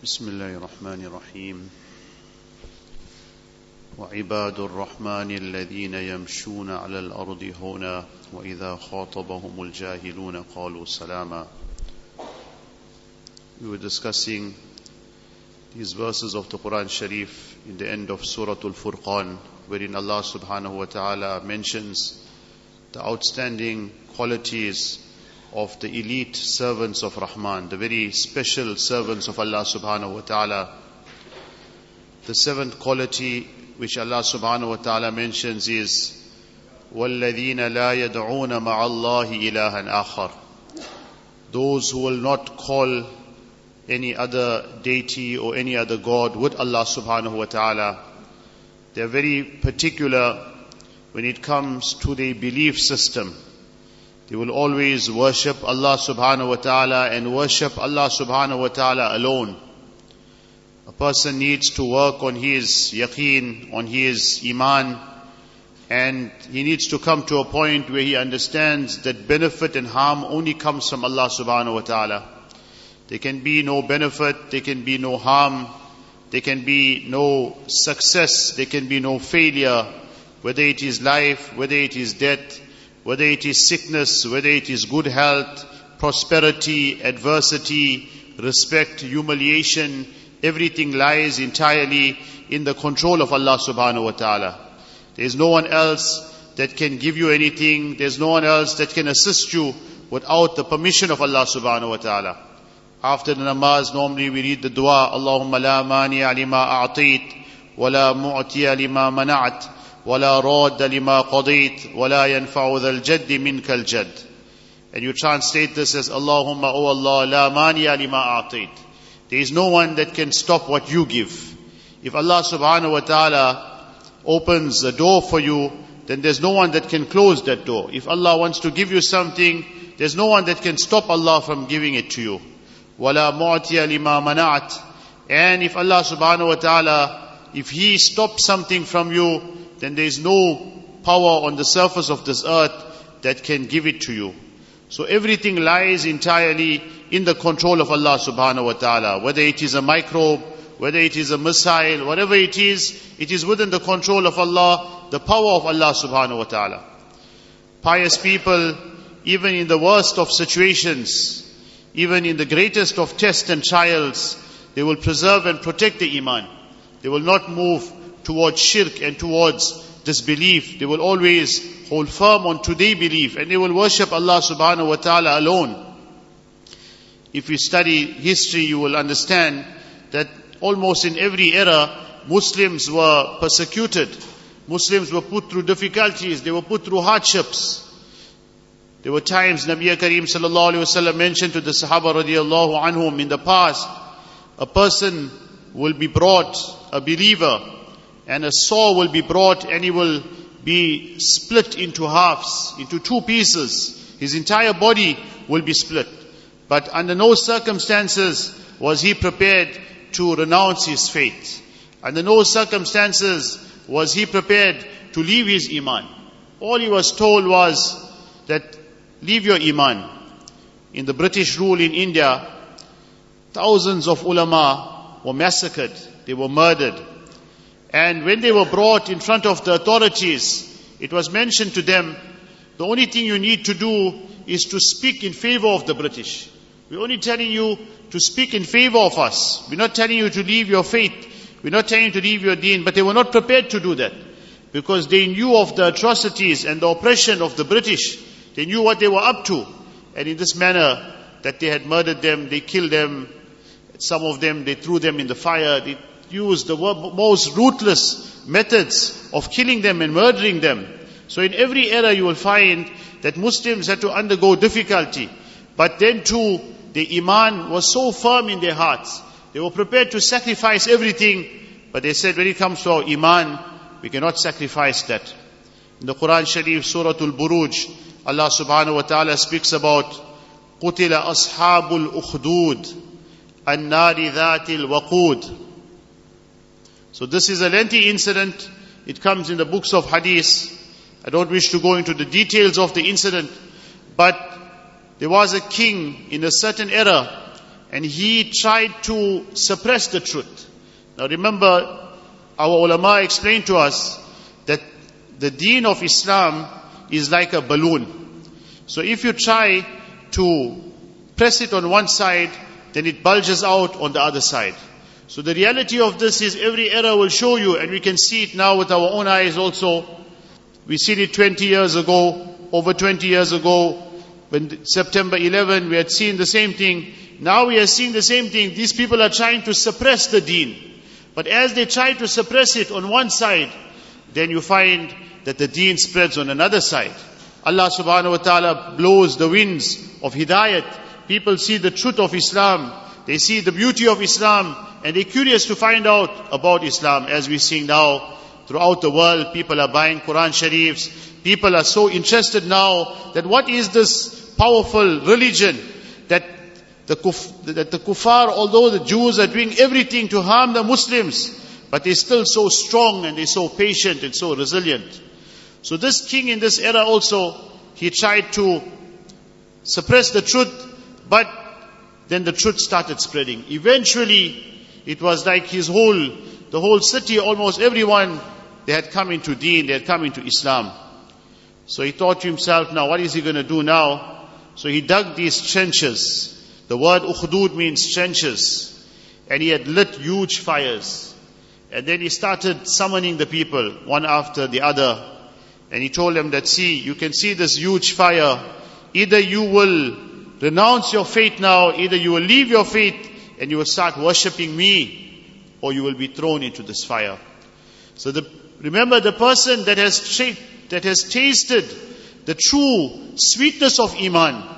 بسم الله الرحمن الرحيم وعباد الرحمن الذين يمشون على الأرض هونا وإذا خاطبهم الجاهلون قالوا سلاما. We were discussing these verses of the Quran Sharif in the end of Surah Al-Furqan, wherein Allah subhanahu wa ta'ala mentions the outstanding qualities of the elite servants of Rahman, the very special servants of Allah subhanahu wa ta'ala. The seventh quality which Allah subhanahu wa ta'ala mentions is وَالَّذِينَ لَا يَدْعُونَ مَعَ اللَّهِ إِلَهًا آخَرَ. Those who will not call any other deity or any other God with Allah subhanahu wa ta'ala. They are very particular when it comes to their belief system. They will always worship Allah subhanahu wa ta'ala and worship Allah subhanahu wa ta'ala alone. A person needs to work on his yaqeen, on his iman, and he needs to come to a point where he understands that benefit and harm only comes from Allah subhanahu wa ta'ala. There can be no benefit, there can be no harm, there can be no success, there can be no failure, whether it is life, whether it is death, whether it is sickness, whether it is good health, prosperity, adversity, respect, humiliation, everything lies entirely in the control of Allah subhanahu wa ta'ala. There is no one else that can give you anything, there is no one else that can assist you without the permission of Allah subhanahu wa ta'ala. After the namaz, normally we read the dua, Allahumma la mani'a lima a'tit, wa la mu'tiya lima mana'at, وَلَا رَادَّ لِمَا قَضَيْتَ وَلَا يَنْفَعُ ذَا الْجَدِّ مِنْكَ الْجَدِّ. And you translate this as Allahumma, O Allah, لَا مَانِيَ لِمَا أَعْطِيتَ. There is no one that can stop what you give. If Allah subhanahu wa ta'ala opens a door for you, then there's no one that can close that door. If Allah wants to give you something, there's no one that can stop Allah from giving it to you. وَلَا مُعْتِيَ لِمَا مَنَعَتْ. And if Allah subhanahu wa ta'ala, if He stops something from you, then there is no power on the surface of this earth that can give it to you. So everything lies entirely in the control of Allah subhanahu wa ta'ala. Whether it is a microbe, whether it is a missile, whatever it is within the control of Allah, the power of Allah subhanahu wa ta'ala. Pious people, even in the worst of situations, even in the greatest of tests and trials, they will preserve and protect the iman. They will not move towards shirk and towards disbelief. They will always hold firm on to their belief, and they will worship Allah subhanahu wa ta'ala alone. If you study history, you will understand that almost in every era, Muslims were persecuted. Muslims were put through difficulties. They were put through hardships. There were times Nabi Karim sallallahu alaihi wasallam mentioned to the Sahaba radiallahu anhum in the past, a person will be brought, a believer, and a saw will be brought and he will be split into halves, into two pieces. His entire body will be split. But under no circumstances was he prepared to renounce his faith. Under no circumstances was he prepared to leave his iman. All he was told was that leave your iman. In the British rule in India, thousands of ulama were massacred. They were murdered. And when they were brought in front of the authorities, it was mentioned to them, the only thing you need to do is to speak in favor of the British. We're only telling you to speak in favor of us. We're not telling you to leave your faith. We're not telling you to leave your deen. But they were not prepared to do that, because they knew of the atrocities and the oppression of the British. They knew what they were up to. And in this manner that they had murdered them, they killed them. Some of them, they threw them in the fire. They used the most ruthless methods of killing them and murdering them. So in every era you will find that Muslims had to undergo difficulty. But then too, the iman was so firm in their hearts. They were prepared to sacrifice everything. But they said, when it comes to our iman, we cannot sacrifice that. In the Quran Sharif, Surah Al-Buruj, Allah subhanahu wa ta'ala speaks about قُتِلَ أَصْحَابُ الْأُخْدُودِ النَّارِ ذَاتِ الْوَقُودِ. So this is a lengthy incident. It comes in the books of hadith. I don't wish to go into the details of the incident, but there was a king in a certain era, and he tried to suppress the truth. Now remember, our ulama explained to us that the deen of Islam is like a balloon. So if you try to press it on one side, then it bulges out on the other side. So the reality of this is every era will show you, and we can see it now with our own eyes also. We seen it 20 years ago, over 20 years ago, when September 11, we had seen the same thing. Now we are seeing the same thing. These people are trying to suppress the deen. But as they try to suppress it on one side, then you find that the deen spreads on another side. Allah subhanahu wa ta'ala blows the winds of hidayat. People see the truth of Islam. They see the beauty of Islam, and they're curious to find out about Islam. As we're seeing now, throughout the world, people are buying Quran Sharifs. People are so interested now that what is this powerful religion that the kuffar, although the Jews are doing everything to harm the Muslims, but they're still so strong and they're so patient and so resilient. So this king in this era also, he tried to suppress the truth, but then the truth started spreading. Eventually, it was like the whole city, almost everyone, they had come into deen, they had come into Islam. So he thought to himself, now what is he going to do now? So he dug these trenches. The word ukhdud means trenches. And he had lit huge fires. And then he started summoning the people, one after the other. And he told them that, see, you can see this huge fire. Either you will renounce your faith now, either you will leave your faith and you will start worshipping me, or you will be thrown into this fire. So remember, the person that has tasted the true sweetness of Iman,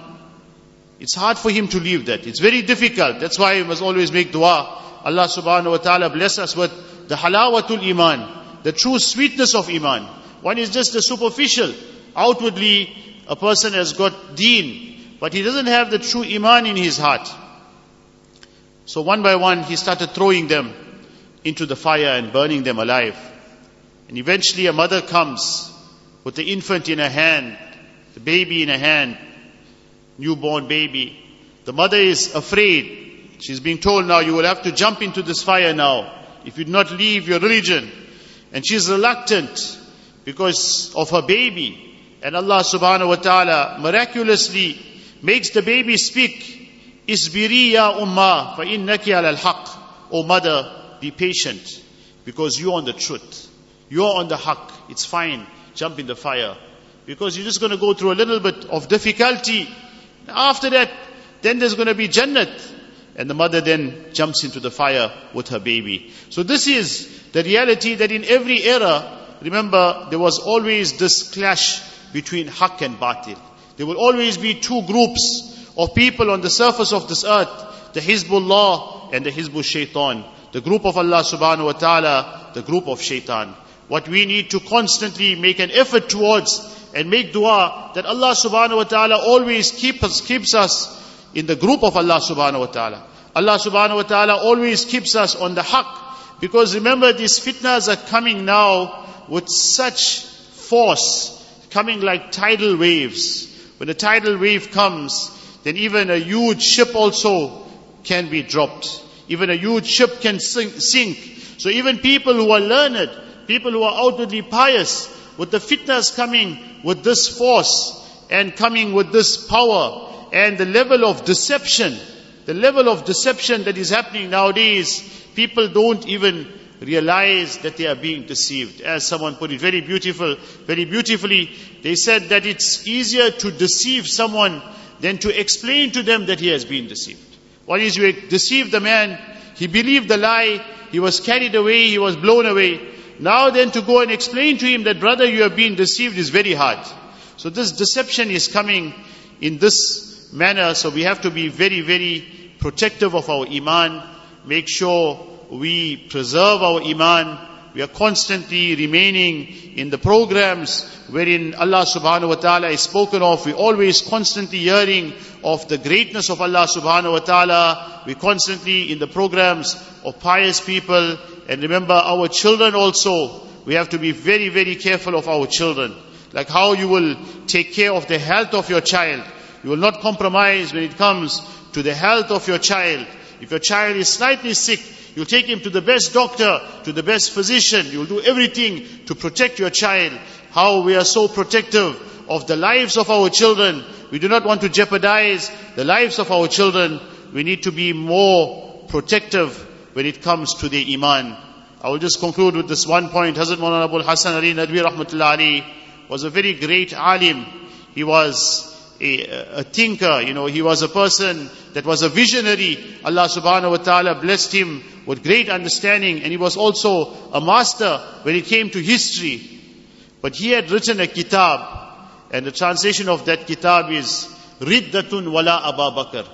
it's hard for him to leave that. It's very difficult. That's why we must always make dua. Allah subhanahu wa ta'ala bless us with the halawatul Iman, the true sweetness of Iman. One is just the superficial. Outwardly, a person has got deen, but he doesn't have the true Iman in his heart. So one by one, he started throwing them into the fire and burning them alive. And eventually a mother comes with the infant in her hand, the baby in her hand, newborn baby. The mother is afraid. She's being told now, you will have to jump into this fire now, if you do not leave your religion. And she's reluctant because of her baby. And Allah subhanahu wa ta'ala miraculously makes the baby speak. Isbiri ya umma fa innaki ala al-haq. O mother, be patient, because you're on the truth. You're on the haqq. It's fine. Jump in the fire. Because you're just going to go through a little bit of difficulty. After that, then there's going to be Jannat. And the mother then jumps into the fire with her baby. So this is the reality that in every era, remember, there was always this clash between haqq and batil. There will always be two groups of people on the surface of this earth. The Hizbullah and the Hizbul Shaitan. The group of Allah subhanahu wa ta'ala, the group of Shaitan. What we need to constantly make an effort towards and make dua that Allah subhanahu wa ta'ala always keeps us in the group of Allah subhanahu wa ta'ala. Allah subhanahu wa ta'ala always keeps us on the haqq. Because remember, these fitnas are coming now with such force, coming like tidal waves. When a tidal wave comes, then even a huge ship also can be dropped. Even a huge ship can sink. So even people who are learned, people who are outwardly pious, with the fitnas coming with this force and coming with this power and the level of deception that is happening nowadays, people don't even realize that they are being deceived. As someone put it very beautifully, they said that it's easier to deceive someone than to explain to them that he has been deceived. One is you deceive the man, he believed the lie, he was carried away, he was blown away. Now then to go and explain to him that, brother, you have been deceived, is very hard. So this deception is coming in this manner. So we have to be very, very protective of our iman. Make sure we preserve our iman. We are constantly remaining in the programs wherein Allah subhanahu wa ta'ala is spoken of. We always constantly hearing of the greatness of Allah subhanahu wa ta'ala. We constantly in the programs of pious people. And remember our children also. We have to be very, very careful of our children. Like how you will take care of the health of your child. You will not compromise when it comes to the health of your child. If your child is slightly sick, you'll take him to the best doctor, to the best physician. You'll do everything to protect your child. How we are so protective of the lives of our children. We do not want to jeopardize the lives of our children. We need to be more protective when it comes to their iman. I will just conclude with this one point. Hazrat Moulana Abul Hassan Ali Nadwi Rahmatullah Ali was a very great alim. He was a thinker, he was a person that was a visionary. Allah subhanahu wa ta'ala blessed him with great understanding, and he was also a master when it came to history. But he had written a kitab, and the translation of that kitab is Riddatun wala Abu Bakr,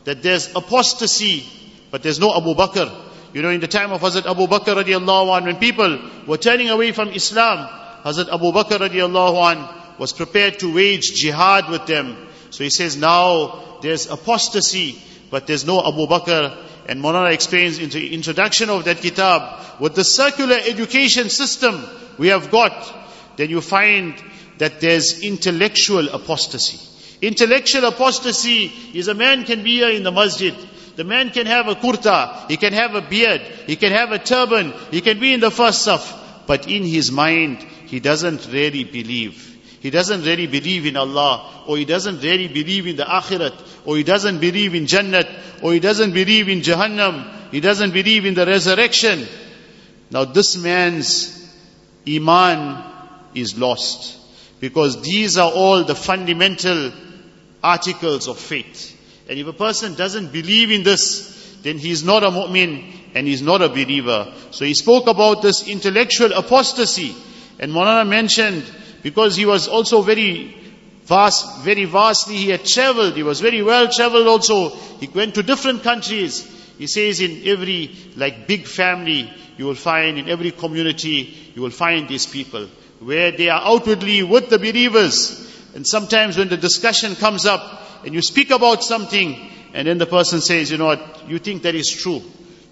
that there's apostasy, but there's no Abu Bakr. In the time of Hazrat Abu Bakr radiallahu anh, when people were turning away from Islam, Hazrat Abu Bakr radiallahu anh was prepared to wage jihad with them. So he says, now there's apostasy, but there's no Abu Bakr. And Moulana explains in the introduction of that kitab, with the circular education system we have got, then you find that there's intellectual apostasy. Intellectual apostasy is a man can be here in the masjid. The man can have a kurta, he can have a beard, he can have a turban, he can be in the first saf, but in his mind, he doesn't really believe. He doesn't really believe in Allah, or he doesn't really believe in the akhirat, or he doesn't believe in Jannat, or he doesn't believe in Jahannam, he doesn't believe in the resurrection. Now this man's iman is lost, because these are all the fundamental articles of faith. And if a person doesn't believe in this, then he is not a mu'min and he is not a believer. So he spoke about this intellectual apostasy. And Moulana mentioned, because he was also very vastly, he had traveled, he was very well traveled also. He went to different countries. He says in every big family, you will find, in every community, you will find these people, where they are outwardly with the believers. And sometimes when the discussion comes up, and you speak about something, and then the person says, you know what, you think that is true.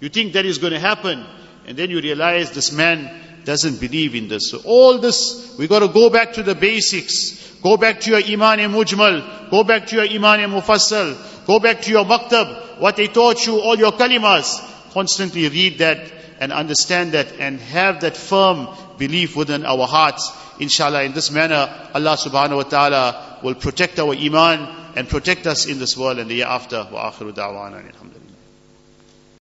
You think that is going to happen. And then you realize this man doesn't believe in this. So all this, we got to go back to the basics. Go back to your Iman-e-Mujmal. Go back to your Iman-e-Mufassal. Go back to your maktab. What they taught you, all your kalimas. Constantly read that and understand that and have that firm belief within our hearts. Inshallah, in this manner, Allah subhanahu wa ta'ala will protect our iman and protect us in this world and the year after. Wa akhiru da'wana alhamdulillah.